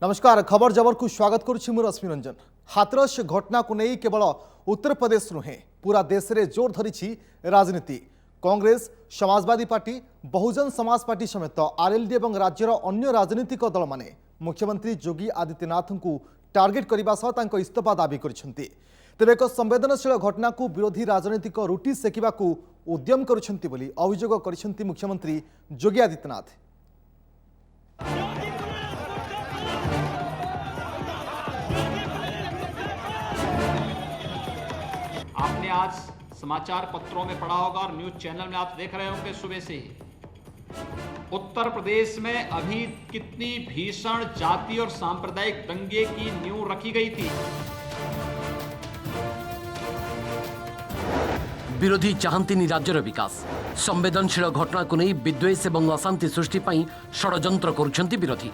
नमस्कार खबर जबर को स्वागत करुछि मु रश्मि रंजन। हाथरस घटना को नहीं केवल उत्तर प्रदेश नुहे पूरा देश में जोर धरी राजनीति। कांग्रेस, समाजवादी पार्टी, बहुजन समाज पार्टी समेत आरएलडी और राज्यर अन्य राजनीतिक दल माने मुख्यमंत्री योगी आदित्यनाथ को टार्गेट करने सह इस्तीफा दाबी करिसेंति। तेबे एक संवेदनशील घटना को विरोधी राजनीतिक रुटी सेकिबा को उद्यम करुछंती बोली अभियोग करिसेंति मुख्यमंत्री योगी आदित्यनाथ। आपने आज समाचार पत्रों में पढ़ा होगा और न्यूज चैनल में आप देख रहे होंगे सुबह से ही उत्तर प्रदेश में अभी कितनी भीषण जाति और सांप्रदायिक दंगे की नींव रखी गई थी। विरोधी चाहती राज्यर विकास संवेदनशील घटना को नहीं विद्वेष और अशांति सृष्टि पर षड्यंत्र करुछंती विरोधी।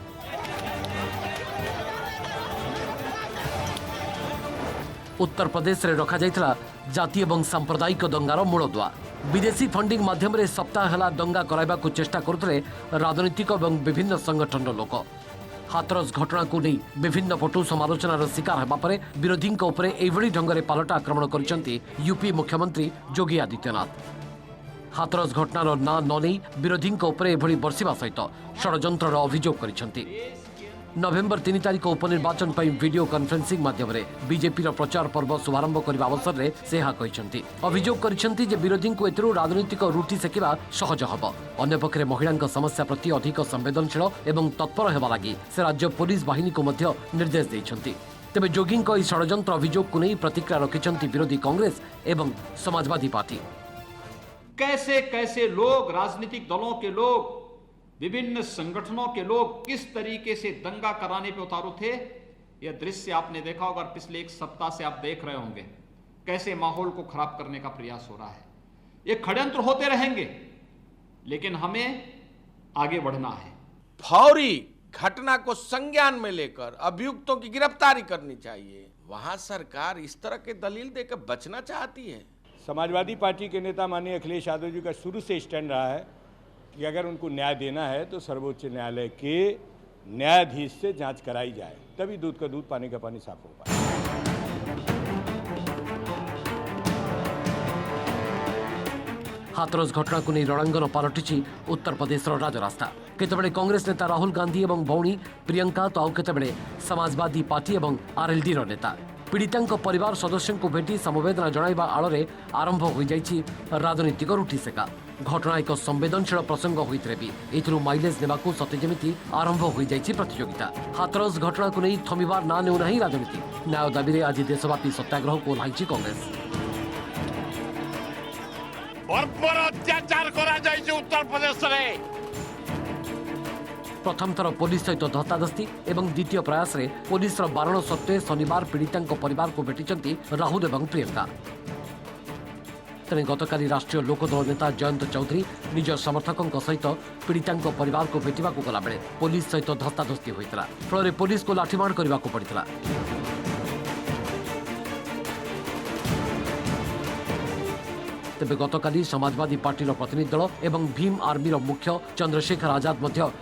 उत्तर प्रदेश रे रखा जाइतला जाति एवं सांप्रदायिक दंगार मूलदुआ। विदेशी फंडिंग माध्यम रे सप्ताह हेला दंगा कराइबा को चेष्टा करथले राजनीतिक एवं विभिन्न संगठन लोक। हाथरस घटना को नहीं विभिन्न पटु समालोचनार शिकार हेबा परे विरोधी उपरे एभली ढंगरे पालटा आक्रमण करिसेंती यूपी मुख्यमंत्री योगी आदित्यनाथ। हाथरस घटनार ना न नहीं विरोधी उपरे एभली बर्षिबा सहित षड्यंत्रर अभियोग करिसेंती। नवेम्बर 3 तारिख उपनिर्वाचन पर वीडियो कॉन्फ्रेंसिंग माध्यम बीजेपी प्रचार पर्व शुभारंभ करने अवसर में से अभियोग करिसेंती जे विरोधी को एथिरु राजनीतिक रुटी सेकिबा सहज हब। अन्य पक्षरे महिला समस्या प्रति अधिक संवेदनशील एवं तत्पर हेबा लागि से राज्य पुलिस बाहिनी को मध्य निर्देश देइछंती। तेबे जोगी षड्यंत्र अभियोग को नहीं प्रतिक्रिया रखिछंती विरोधी कांग्रेस एवं समाजवादी पार्टी। कैसे कैसे लोग, राजनीतिक दलों के लोग, विभिन्न संगठनों के लोग किस तरीके से दंगा कराने पे उतारू थे, यह दृश्य आपने देखा होगा। पिछले एक सप्ताह से आप देख रहे होंगे कैसे माहौल को खराब करने का प्रयास हो रहा है। ये षड्यंत्र होते रहेंगे, लेकिन हमें आगे बढ़ना है। फौरी घटना को संज्ञान में लेकर अभियुक्तों की गिरफ्तारी करनी चाहिए। वहां सरकार इस तरह के दलील देकर बचना चाहती है। समाजवादी पार्टी के नेता माननीय अखिलेश यादव जी का शुरू से स्टैंड रहा है कि अगर उनको न्याय देना है तो सर्वोच्च न्यायालय के न्यायाधीश से जांच कराई जाए, तभी दूध का दूध पानी का पानी साफ हो पाए। हाथरस घटना को नहीं रणांगन पलटि उत्तर प्रदेश राजरास्ता। केतबेले कांग्रेस नेता राहुल गांधी और भौणी प्रियंका तो आउ केतबेले समाजवादी पार्टी और आरएलडी नेता पीड़िता परिवार सदस्यों को भेटी समवेदना जणाइबा आଳରେ आरंभ हो जाइछि राजनीतिक रुटी सेका। घटना एक संवेदनशील प्रसंग होइतरे भी एथिरु माइलेज नेबाकू सते जेमिति आरंभ हो जाइछि प्रतियोगिता। हाथरस घटना को नहीं थमिबार ना नेउ नाही राजनीति। न्याय दाबी रे आज देशव्यापी सत्याग्रह को ओह्लाइछि कांग्रेस। बर्बर अत्याचार करा जाइछि उत्तर प्रदेश रे। प्रथम थर पुलिस सहित धस्ताधस्ती एवं द्वितीय प्रयास रे पुलिस बारण सत्वे शनिवार पीड़िता परिवार को भेटिचंती राहुल एवं प्रियंका। तेने गतकाली राष्ट्रीय लोकदल नेता जयंत चौधरी निज समर्थकों सहित पीड़िता परिवार को भेटा गला बेले पुलिस सहित धस्ताधस्ती होता फल पुलिस को लाठीमार करने को पड़ा। तेबे गतकाली समाजवादी पार्टी प्रतिनिधि दल एवं भीम आर्मी मुख्य चंद्रशेखर आजाद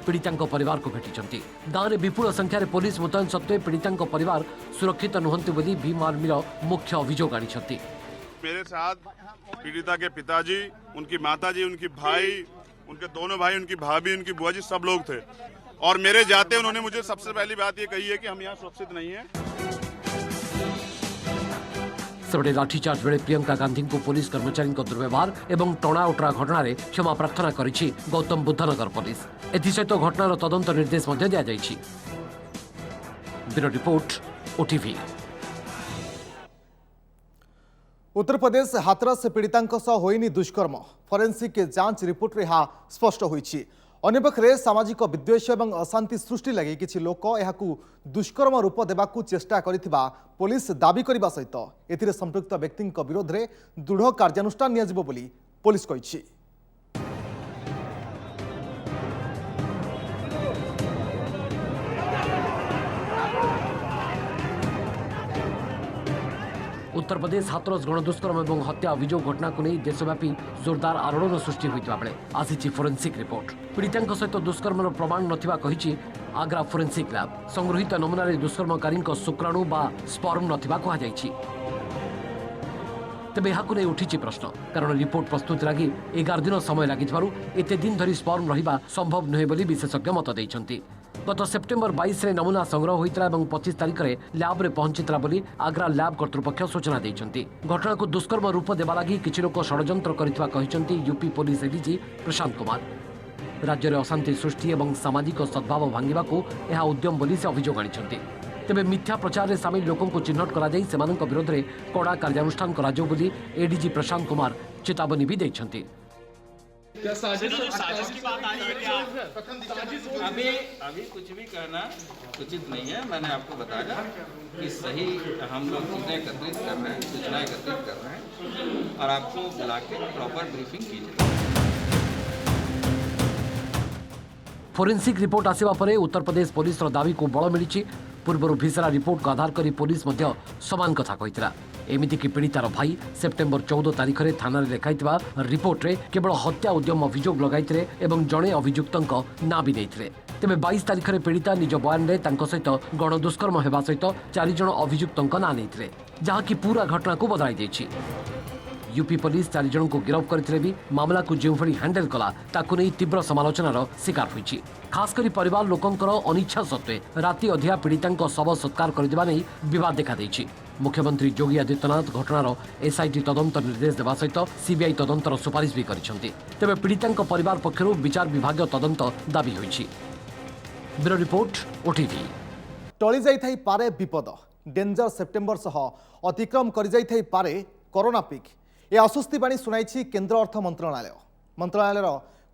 पीड़िता परिवार को भेटिचंती। गाँव में विपुल संख्यार पुलिस मुतयन सत्वे पीड़िता परिवार सुरक्षित नुहंती बोली भीम आर्मी मुख्य अभियोग आनिछंती। मेरे साथ पीड़िता के पिताजी, उनकी माताजी, उनकी भाई, उनके दोनों भाई, उनकी भाभी, उनकी बुआ जी, सब लोग थे। और मेरे जाते उन्होंने मुझे सबसे पहली बात ये कही है कि हम यहाँ सुरक्षित नहीं हैं। सेबड़े लाठीचार्ज बेले प्रियंका गांधी को पुलिस कर्मचारी दुर्व्यवहार एवं टणा उटरा घटना क्षमा प्रार्थना करिछि गौतम बुद्धनगर पुलिस। एथिसहित घटनार तदंत निर्देश दिया जाइछि। Bureau report OTV. Uttar Pradesh Hathras पीड़िता होइनी दुष्कर्म फोरेंसिक जांच रिपोर्ट रे स्पष्ट होइछि। अन्यपक्षे सामाजिक विद्वेष और अशांति सृष्टि लगी किछि लोक एहाकू दुष्कर्म रूप देबाकू चेष्टा करिथिबा पुलिस दाबी करबा सहित एथिरे संपृक्त व्यक्ति विरोध में दृढ़ कार्यानुष्ठान नियाजिबो बोली पुलिस कहिछि। उत्तर प्रदेश हाथरस गणदुष्कर्म और हत्या अभियोग घटना को नहीं देशव्यापी जोरदार आलोड़न सृष्टि होता बेले आसी फोरेन्सिक रिपोर्ट पीड़िता सहित दुष्कर्म प्रमाण नथिबा कहिछि आग्रा फोरेन्सिक लैब संगृहित नमूना दुष्कर्मकारी शुक्राणु बा स्पर्म नथिबा कहा जाइछि। तेबे यहाँ नहीं उठी प्रश्न कारण रिपोर्ट प्रस्तुति लगी 11 दिन समय लगी एते दिन धरी स्पर्म रहिबा संभव नुहे बोली विशेषज्ञ मत देइछन्ति। गत सेप्टेम्बर 22 रे नमूना संग्रह होइतला एवं 25 तारिख रे लैब रे पहुंचितला बोली आग्रा लैब कर्तृपक्ष सूचना देइछन्ति। घटना को दुष्कर्म रूप देबा लागि किछि लोक षडयंत्र करितबा कहिछन्ति UP police ADG Prashant Kumar. राज्य में अशांति सृष्टि एवं सामाजिक सद्भाव भांगिबा को यह उद्यम बोली से अभियोग आनिछन्ति। तेबे मिथ्या प्रचार में सामिल लोकों को चिन्हट करा जाई सेमानक विरोध में कड़ा कार्यानुष्ठान करा जाऊ बोली एडीजी प्रशांत कुमार चेतावनी भी दैछन्ति। साजिश की बात आ रही है क्या? अभी कुछ भी कहना उचित नहीं है। मैंने आपको बताया कि सही हम लोग चीजें एकत्रित कर रहे हैं, सूचना एकत्रित कर रहे हैं और आपको बुला के प्रॉपर ब्रीफिंग कीजिए। फोरेन्सिक रिपोर्ट आसिबा परे उत्तर प्रदेश पुलिस दावी को बल मिली। पूर्व भिसरा रिपोर्ट को आधार करी पुलिस मध्य समान कथा कहितला। एमिति कि पीड़ितार भाई सेप्टेम्बर 14 तारिख में थाना लिखाइथिबा रिपोर्ट रे केवल हत्या उद्यम अभियोग लगाइथिले एवं जणे अभियुक्तक ना भी देइथिले। तेबे 22 तारिख में पीड़िता निज बयान रे तांको सहित गणदुष्कर्म हेबा सहित 4 जण अभियुक्तक ना नैथिले जहाँकि पूरा घटना को बदलाई दैछि। यूपी पुलिस 4 जन को गिरफ्त करथिले भी मामला को जो भली हैंडल कला ताकू नहीं तीव्र समालोचनार शिकार होइछि। खास करी परिवार लोकंकर अनिच्छा सत्वे राति अधिया पीड़िता शव सत्कार करदिबा नै विवाद देखा दैछि। मुख्यमंत्री योगी आदित्यनाथ घटनार एसआईटी तदंत निर्देश देवा सहित सीबीआई तदंतर सुपारिश भी करिसेंति। तेबे पीड़िता परिवार पक्षरु विचार विभाग तदंत दाबी होइछि। Bureau report OTV. टली जाइथाई पारे विपद डेंजर सेप्टेम्बर सह अतिक्रम करि जाइथाई पारे कोरोना पीक ए आश्वस्ति बाणी शुणाई केन्द्र अर्थ मंत्रालय। मंत्रालयर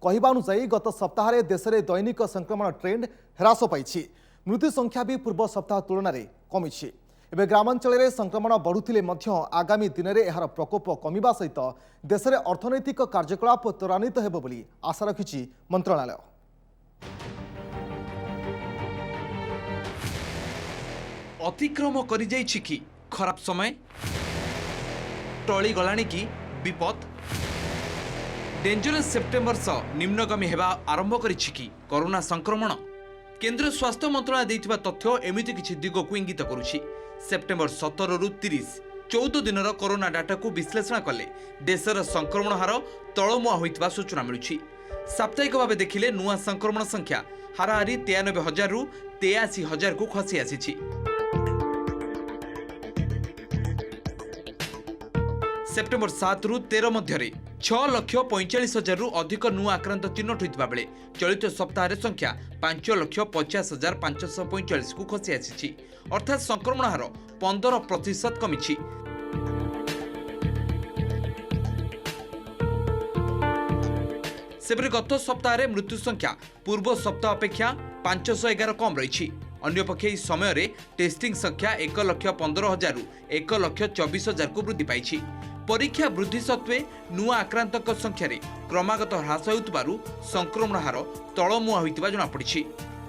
कहवा अनुसार गत सप्ताह देश में दैनिक संक्रमण ट्रेंड ह्रास पाई। मृत्यु संख्या भी पूर्व सप्ताह तुलन में कमी। एवं ग्रामांचल में संक्रमण बढ़ुले आगामी दिन में यार प्रकोप कमिबा सहित देश में अर्थनैतिक कार्यकलाप त्वरान्वित हेब बोली आशा रखिछि मंत्रालय। अतिक्रम करि जाइछि कि खराब समय टली गलाणी की विपद डेंजरस सेप्टेम्बर सह निम्नगामी हेबा आरंभ करिछि कि कोरोना संक्रमण। केंद्र स्वास्थ्य मंत्रालय दैथिबा तथ्य एमिति किछि दिग को इंगित करुछि। सेप्टेम्बर 17 रु 30 14 दिनर कोरोना डाटा को विश्लेषण कले देशर संक्रमण हार तळमुआ होइतबा सूचना मिलुछि। साप्ताहिक भाव देखिले नुआ संक्रमण संख्या हाराहारी 93,000 रु 83,000 को खसी आसीछि। सेप्टेम्बर 7 रु 13 मध्य 6,45,000 रु अधिक नुआ आक्रांत चिन्हट होता बेले चलित सप्ताह संख्या 5,50,545 को खसी आसी अर्थात संक्रमण हार 15% कमी। सेपरि गत सप्ताह मृत्यु संख्या पूर्व सप्ताह अपेक्षा 511 कम रही। अन्यपक्षे समय रे टेस्टिंग संख्या 1,15,000 रु 1,24,000 को वृद्धि पाई। परीक्षा वृद्धि सत्वे नुआ आक्रांतक संख्या क्रमागत ह्रास होउतबारु संक्रमण हार तळमुआ होइतबा जणा पड़िछि।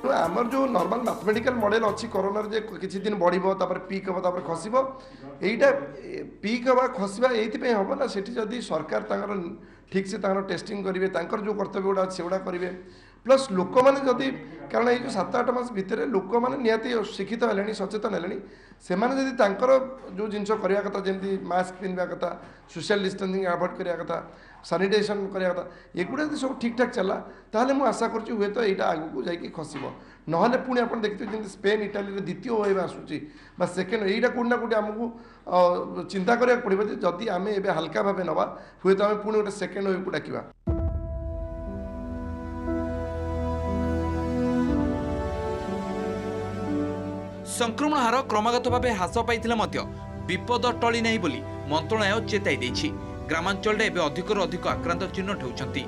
आमर जो नॉर्मल मैथमेटिकल मॉडल अच्छी कोरोना जे किछि दिन बढ़िबो तापर पीक हबो तापर खसिबो एइटा पीक हबा खसिबा एइति पे हबो ना सेठी जदी सरकार तांगर ठीक से तांगर टेस्टिंग करिवे तांकर जो कर्तव्य गुडा सेउडा करिवे प्लस लोक माने जदी कारण ए जो 7-8 मास भितर लोक माने नियाती शिक्षित हेलेनी सचेतन हेलेनी से माने जदी तांकर जो जिंस करिया कथा जेंती मास्क पिनबा कथा सोशल डिस्टेंसिंग अवॉइड करिया कथा सैनिटाइजेशन करिया कथा एगुडा जदी सब ठीक ठाक चला ताहले मु आशा करछि हुए तो एटा आगु को जाई खसिबो नहले पुणी आपण देखते जेंती स्पेन इटाली रे द्वितीय होइबा आसुची बा सेकेंड एटा कोना कोटी हमकु चिंता करिया पड़िबो जे जदी आमे एबे हल्का भाबे नबा हुए तो आमे पुणी गोटे सेकेंड होइबा को डाकिबा। संक्रमण हार क्रमागत भाव ह्रास पाइथिले मध्य विपद टली नहीं बोली मंत्रालय चेताई देछि। ग्रामांचल एवं अधिकरू अधिक आक्रांत चिन्हट होउछंती।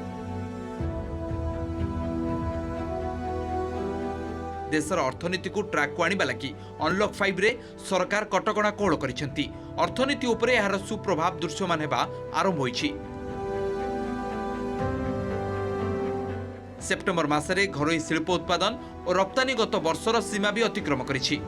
देशर अर्थनीति को ट्रैक को आनिबा लागि अनलॉक 5 रे सरकार कटकणा कोहल करिसेंती। अर्थनीति उपरे यार सुप्रभाव दृश्यमान हेबा आरंभ होइछि। सेप्टेम्बर मासरे घरोई शिल्प उत्पादन और रप्तानी गत वर्षर सीमा भी अतिक्रम करिछि।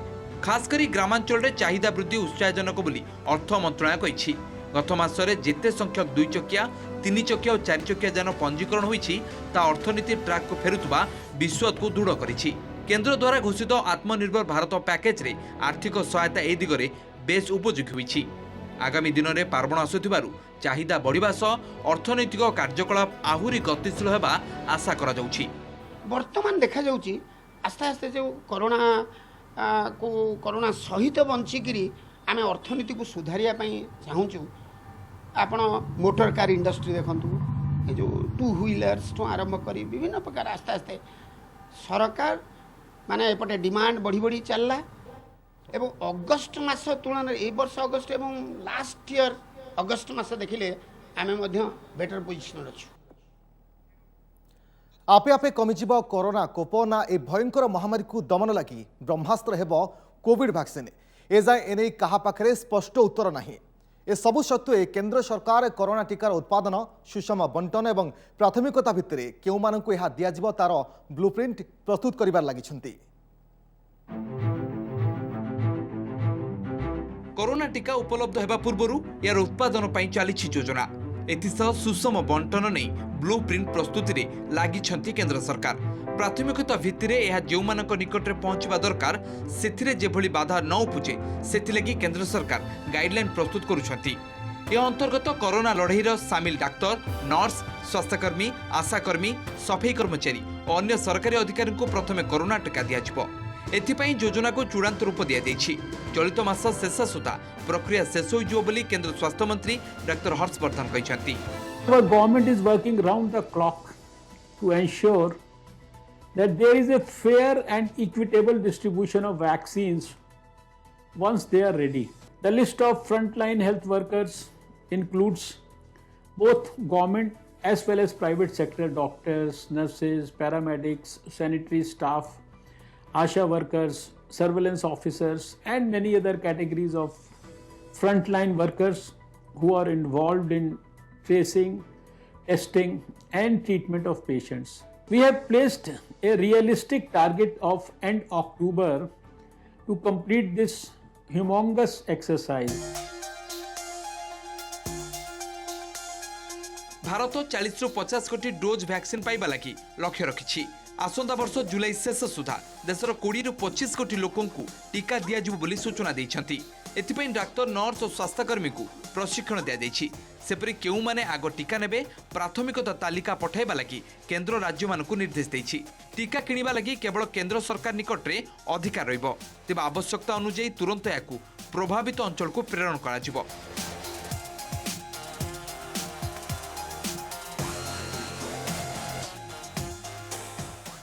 खासकरी ग्रामांचल चाहिदा वृद्धि उत्साहजनक बोली अर्थ मंत्रालय कही। गत मासरे जेते संख्यक 2 चकिया 3 चकिया और 4 चकिया यान पंजीकरण होईछि ता अर्थनीति ट्रैक को फेरुतबा विश्वास को दृढ़ करिछि। केंद्र द्वारा घोषित आत्मनिर्भर भारत पैकेज रे आर्थिक सहायता ए दिगरे बेस उपयोगी होईछि। आगामी दिन में पार्वण आसुथिबारु चाहिदा बढ़िबा सह अर्थनैतिक कार्यकलाप आहुरी गतिशील हेबा आशा करा जाउछि। वर्तमान देखा जाउछि आस्ते आस्ते जो कोरोना सहित बंचिकी आम अर्थनीति को सुधारिया चाहूँ। आपण मोटर कार इंडस्ट्री देखंतु ये जो 2 व्हीलर्स तो आरंभ करी विभिन्न प्रकार आस्ते आस्ते सरकार माने एपटे डिमांड बढ़ी बढ़ी चलला एवं अगस्ट मास तुलन ए वर्ष अगस्ट एवं लास्ट ईयर अगस्ट मास देखिले आमे मध्य बेटर पोजिशन अच्छु। आपे आपे कमिजिब कोरोना कोप ना ए भयंकर महामारी को दमन लगी ब्रह्मास्त्र हेब कोविड वैक्सीन एजाए एने कहा पाखरे स्पष्ट उत्तर नहीं। ए सबु सत्वे केंद्र सरकार कोरोना टीकार उत्पादन सुषम बंटन एवं प्राथमिकता भितर केउ मानकु एहा दियाजिब तार ब्लूप्रिंट प्रस्तुत करिबार लागिछन्ति। कोरोना टीका उपलब्ध हेबा पूर्वरु यार उत्पादन पई चालिछि योजना। एथिसह सुषम बंटन नै ब्लूप्रिंट प्रस्तुति रे लागिछन्ति केंद्र सरकार। प्राथमिकता भित्तिरे यह जो मानक निकटरे पहुंचवा दरकार सेथिरे जेभली बाधा न उपजे सेथिलगी केंद्र सरकार गाइडलाइन प्रस्तुत करुछन्ति। ए अंतर्गत कोरोना लड़ाईर सामिल डाक्तर, नर्स, स्वास्थ्यकर्मी, आशाकर्मी, सफाई कर्मचारी और अन्य सरकारी अधिकारी को प्रथमे कोरोना टीका दियाजिबो। एथिपाई योजना को चूड़ांत रूप दिया जाइछि। चलित मास शेष सुधा प्रक्रिया शेष होइजो बोली केंद्र स्वास्थ्य मंत्री डॉक्टर हर्षवर्धन कहिसंति। Our government is working round the clock to ensure that there is a fair and equitable distribution of vaccines once they are ready. The list of frontline health workers includes both government as well as private sector doctors, nurses, paramedics, sanitary staff, ASHA workers, surveillance officers and many other categories of frontline workers who are involved in tracing, testing and treatment of patients. We have placed a realistic target of end October to complete this humongous exercise. Bharat 40 रु 50 कोटी dose vaccine पाइबा लगी लक्ष्य रखिछि। आसंता वर्ष जुलाई शेष सुधा देशर 20 रु 25 कोटी लोकों को टीका दियाजिबो बोली सूचना दैछन्ति। एथिपई डाक्तर, नर्स और स्वास्थ्यकर्मी को प्रशिक्षण दिया जाइछि। सेपरि केउ माने आगो टीका नेबे प्राथमिकता तालिका पठाइबा लगी केंद्र राज्य मानकु निर्देश दैछि। टीका किनिबा लगी केवल केंद्र सरकार निकटरे अधिकार रहिबो, तेबे आवश्यकता अनुसार तुरंत याकु प्रभावित अंचल को प्रेरण कराजिबो।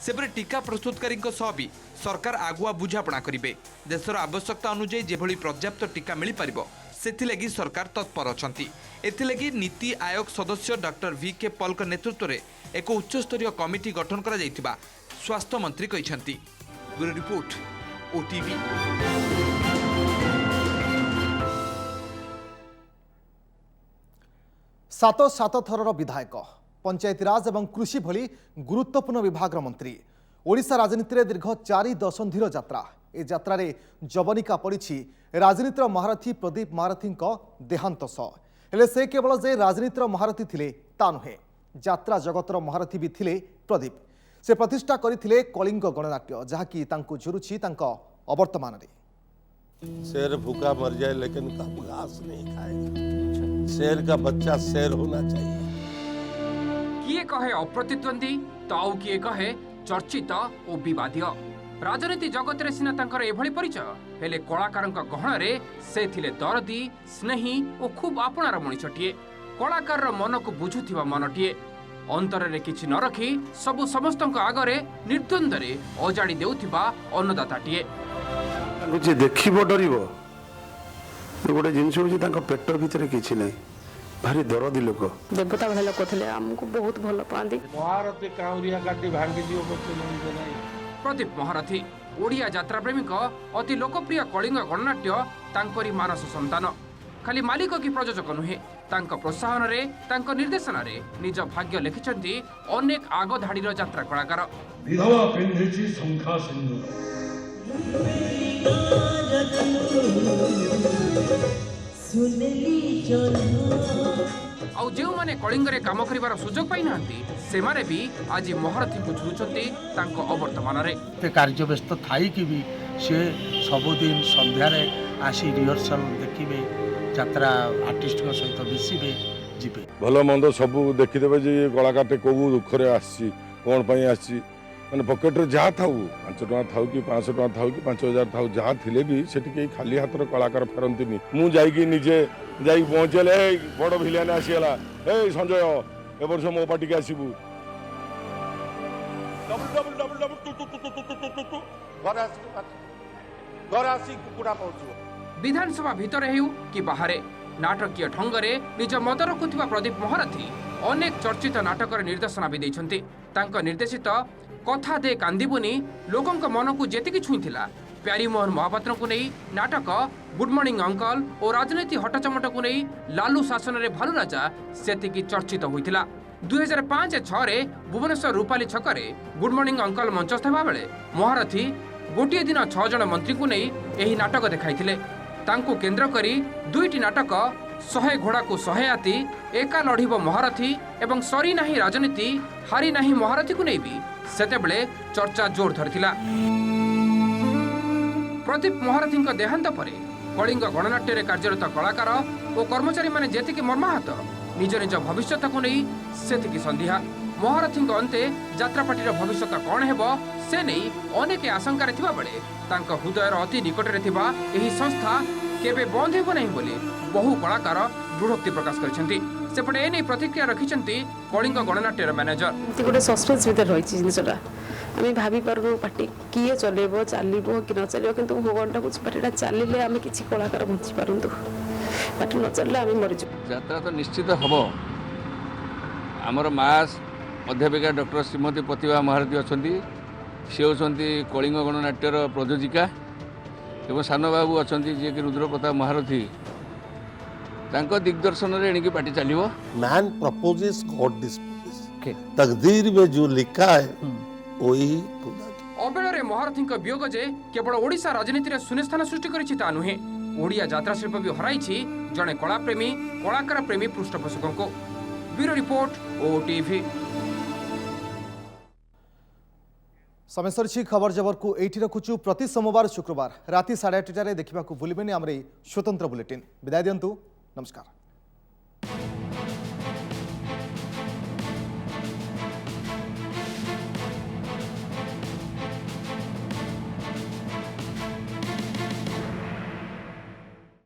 सेपरि टीका प्रस्तुतकारी भी सरकार आगुआ बुझापणा करेंगे। देशर आवश्यकता अनुसार जेभली पर्याप्त टीका मिल पारिबो सेथिलगी सरकार तत्पर अछंती। एथिलगी नीति आयोग सदस्य डॉक्टर VK पॉल नेतृत्व में एक उच्चस्तरीय कमिटी गठन करा जायतिबा स्वास्थ्य मंत्री कहिसंती। Bureau report OTV। सात थरर विधायक, पंचायतीराज एवं कृषि भली गुरुत्वपूर्ण विभाग मंत्री, ओडिशा राजनीति में दीर्घ 4 दशंधिर यात्रा। ए यात्रा रे जवनिका पड़ी राजनीतिर महारथी प्रदीप महारथी देहांत सह। हेले से केवल जे राजनीतिर महारथी थिले ता नुहे, यात्रा जगतर महारथी भी थिले प्रदीप। से प्रतिष्ठा करथिले कलिंग गणनाट्य, जहाँकि तांकु झुरुछि तांको अवर्तमान रे। शेर भूखा मर जाए लेकिन कब घास नहीं खाएगा। शेर का बच्चा शेर होना चाहिए। किए कहे अप्रतिद्वंदी तो आउ किए कहे चर्चित और विवादीय। राजनीति जगत रे सिना तांकर एभली परिचय, हेले कलाकारंक गहण रे से थिले दरदी, स्नेही और खूब आपणार मनिषटिए। कलाकार मन को बुझुथिबा मनटिए, अंतर रे किछि न रखी सबु समस्तक आगरे निर्द्वंद रे अजाड़ी देउथिबा अन्नदाताटिए। कुछ देखिबो डरिबो, गोटे जिनिस होछि तांको पेट भितरे किछि नै, भारी दरदी लोक। देवता भले लोक थिले, हमको बहुत भल पांदी। महारथी काउरिया काटी भांगी दियो बच्चे नहीं। प्रदीप महारथी ओडिया यात्रा प्रेमिक अति लोकप्रिय कलिंग गणनाट्य तांकरी मानस संतान। खाली मालिक की प्रयोजक नुहे, तांको प्रोत्साहन रे तांको निर्देशन रे निज भाग्य लिखिछन्ती अनेक आग धाड़ीर यात्रा कलाकार। विधवा पिंधिछि शंखा सिंदूर, ଆଉ ଯେଉଁମାନେ କଳିଙ୍ଗରେ କାମ କରିବାର ସୁଯୋଗ ପାଇନାହାନ୍ତି ସେମାନେ ବି ଆଜି ମହାରଥୀଙ୍କୁ ଝୁରୁଛନ୍ତି ତାଙ୍କ ଅବର୍ତ୍ତମାନରେ। କାର୍ଯ୍ୟ ବ୍ୟସ୍ତ ଥାଇକି ବି ସେ ସବୁଦିନ ସନ୍ଧ୍ୟାରେ ଆସି ରିହର୍ସାଲ ଦେଖିବେ, ଯାତ୍ରା ଆର୍ଟିଷ୍ଟଙ୍କ ସହିତ ମିଶିବେ, ଯିବେ। ଭଲ ମନ୍ଦ ସବୁ ଦେଖିଦେବେ ଯେ ଏ କଳାକାରଟେ କୋଉ ଦୁଃଖରେ ଆସିଛି, କ'ଣ ପାଇଁ ଆସିଛି। ମାନେ ପକେଟରେ ଯାହା ଥାଉ, 5 ଟଙ୍କା ଥାଉ କି 500 ଟଙ୍କା ଥାଉ କି 5000 ଥାଉ, ଯାହା ଥିଲେ ବି ସେଠି କେହି ଖାଲି ହାତରେ କଳାକାର ଫେରନ୍ତିନି। ମୁଁ ଯାଇକି ନିଜେ ଯାଇକି ପହଞ୍ଚିଲେ ବଡ଼ ଭିଲିଆନ ଆସିଗଲା, ସଞ୍ଜୟ ଏ ବର୍ଷ ମୋ ପାଟିକି ଆସିବୁ, ବିଧାନସଭା ଭିତରେ ହେଉ କି ବାହାରେ ନାଟକୀୟ ଢଙ୍ଗରେ ନିଜ ମତ ରଖୁଥିବା ପ୍ରଦୀପ ମହାରଥୀ ଅନେକ ଚର୍ଚ୍ଚିତ ନାଟକର ନିର୍ଦ୍ଦେଶନା ବି ଦେଇଛନ୍ତି। ତାଙ୍କ ନିର୍ଦ୍ଦେଶିତ କଥା ଦେ କାନ୍ଦିବୁନି ଲୋକଙ୍କ ମନକୁ ଯେତିକି ଛୁଇଁଥିଲା, ପ୍ୟାରୀମୋହନ ମହାପାତ୍ରଙ୍କୁ ନେଇ ନାଟକ ଗୁଡ୍ ମର୍ଣ୍ଣିଂ ଅଙ୍କଲ ଓ ରାଜନୀତି ହଟଚମଟକୁ ନେଇ ଲାଲୁ ଶାସନରେ ଭାଲୁ ରାଜା ସେତିକି ଚର୍ଚ୍ଚିତ ହୋଇଥିଲା। 2005-06ରେ ଭୁବନେଶ୍ୱର ରୂପାଲି ଛକରେ ଗୁଡ୍ ମର୍ଣ୍ଣିଂ ଅଙ୍କଲ ମଞ୍ଚସ୍ଥ ହେବା ବେଳେ ମହାରଥୀ ଗୋଟିଏ ଦିନ 6 ଜଣ ମନ୍ତ୍ରୀଙ୍କୁ ନେଇ ଏହି ନାଟକ ଦେଖାଇଥିଲେ। ତାଙ୍କୁ କେନ୍ଦ୍ର କରି 2ଟି ନାଟକ 100 ଘୋଡ଼ାକୁ 100 ହାତୀ, ଏକା ଲଢ଼ିବ ମହାରଥୀ ଏବଂ ସରି ନାହିଁ ରାଜନୀତି ହାରି ନାହିଁ ମହାରଥୀକୁ ନେଇ ବି ସେତେବେଳେ ଚର୍ଚ୍ଚା ଜୋର ଧରିଥିଲା। ପ୍ରଦୀପ ମହାରଥୀଙ୍କ ଦେହାନ୍ତ ପରେ କଳିଙ୍ଗ ଗଣନାଟ୍ୟରେ କାର୍ଯ୍ୟରତ କଳାକାର ଓ କର୍ମଚାରୀମାନେ ଯେତିକି ମର୍ମାହତ, ନିଜ ନିଜ ଭବିଷ୍ୟତକୁ ନେଇ ସେତିକି ସନ୍ଦିହା। ମହାରଥୀଙ୍କ ଅନ୍ତେ ଯାତ୍ରାପାର୍ଟିର ଭବିଷ୍ୟତ କ'ଣ ହେବ ସେ ନେଇ ଅନେକ ଆଶଙ୍କାରେ ଥିବାବେଳେ ତାଙ୍କ ହୃଦୟର ଅତି ନିକଟରେ ଥିବା ଏହି ସଂସ୍ଥା କେବେ ବନ୍ଦ ହେବ ନାହିଁ ବୋଲି ବହୁ କଳାକାର ଦୃଢ଼ୋକ୍ତି ପ୍ରକାଶ କରିଛନ୍ତି। ସେପଟେ ଏନେଇ ପ୍ରତିକ୍ରିୟା ରଖିଛନ୍ତି କଳିଙ୍ଗ ଗଣନାଟ୍ୟର ମ୍ୟାନେଜର। ଗୋଟେ ସସ୍ପେନ୍ସ ଭିତରେ ରହିଛି ଜିନିଷଟା, ଆମେ ଭାବିପାରୁନୁ ପାର୍ଟି କିଏ ଚଲେଇବ, ଚାଲିବ କି ନ ଚାଲିବ, କିନ୍ତୁ ଭଗବାନ ଡାକୁଛି ପାର୍ଟିଟା ଚାଲିଲେ ଆମେ କିଛି କଳାକାର ବଞ୍ଚିପାରନ୍ତୁ, ପାର୍ଟି ନ ଚାଲିଲେ ଆମେ ମରିଯିବୁ। ଯାତ୍ରା ତ ନିଶ୍ଚିତ ହେବ। ଆମର ମା ଅଧ୍ୟାପିକା ଡକ୍ଟର ଶ୍ରୀମତୀ ପ୍ରତିଭା ମହାରଥୀ ଅଛନ୍ତି, ସେ ହେଉଛନ୍ତି କଳିଙ୍ଗ ଗଣନାଟ୍ୟର ପ୍ରଯୋଜିକା, ଏବଂ ସାନ ବାବୁ ଅଛନ୍ତି ଯିଏକି ରୁଦ୍ରପ୍ରତାପ ମହାରଥୀ, ତାଙ୍କ ଦିଗ୍ଦର୍ଶନରେ ଏଣିକି ପାର୍ଟି ଚାଲିବ। मैन प्रपोजेस गॉड डिस्पोजेस, तकदीर में जो लिखा है वही खुदा। ଅବେଳରେ ମହାରଥୀଙ୍କ ବିୟୋଗ ଯେ କେବଳ ଓଡ଼ିଶା ରାଜନୀତିରେ ଶୂନ୍ୟସ୍ଥାନ ସୃଷ୍ଟି କରିଛି ତା ନୁହେଁ, ଓଡ଼ିଆ ଯାତ୍ରା ଶିଳ୍ପ ବି ହରାଇଛି ଜଣେ କଳାପ୍ରେମୀ କଳାକାର ପ୍ରେମୀ ପୃଷ୍ଠପୋଷକଙ୍କୁ। Bureau report OTV। समय सरी खबर जबर को एठी रखुचु। प्रति सोमवार शुक्रवार राति 8:30 देखा भूलें आम स्वतंत्र बुलेटिन। विदाय दिंतु, नमस्कार।